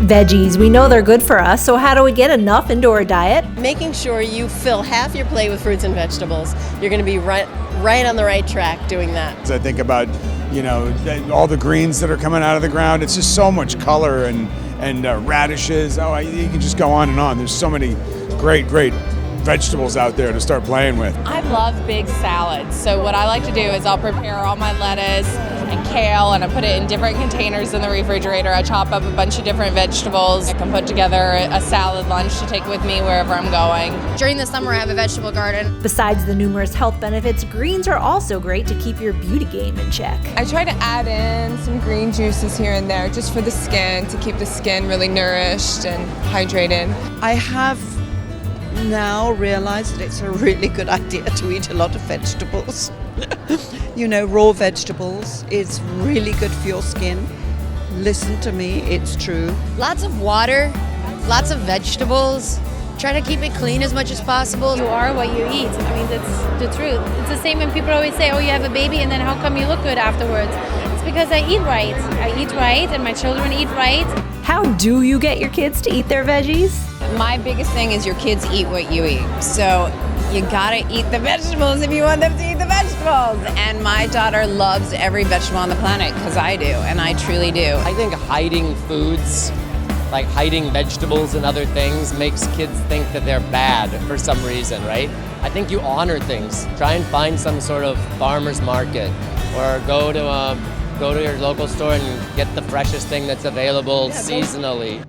Veggies, we know they're good for us, so how do we get enough into our diet? Making sure you fill half your plate with fruits and vegetables. You're going to be right on the right track doing that. As I think about, all the greens that are coming out of the ground, it's just so much color and radishes. You can just go on and on. There's so many great vegetables out there to start playing with. I love big salads. So what I like to do is I'll prepare all my lettuce and kale and I put it in different containers in the refrigerator. I chop up a bunch of different vegetables. I can put together a salad lunch to take with me wherever I'm going. During the summer, I have a vegetable garden. Besides the numerous health benefits, greens are also great to keep your beauty game in check. I try to add in some green juices here and there just for the skin, to keep the skin really nourished and hydrated. I have now realized that it's a really good idea to eat a lot of vegetables. Raw vegetables is really good for your skin. Listen to me, it's true. Lots of water, lots of vegetables. Try to keep it clean as much as possible. You are what you eat. I mean, that's the truth. It's the same when people always say, oh, you have a baby and then how come you look good afterwards? It's because I eat right. I eat right and my children eat right. How do you get your kids to eat their veggies? My biggest thing is your kids eat what you eat. So you gotta eat the vegetables if you want them to eat the vegetables. And my daughter loves every vegetable on the planet because I do, and I truly do. I think hiding foods, like hiding vegetables and other things, makes kids think that they're bad for some reason, right? I think you honor things. Try and find some sort of farmer's market or go to your local store and get the freshest thing that's available seasonally.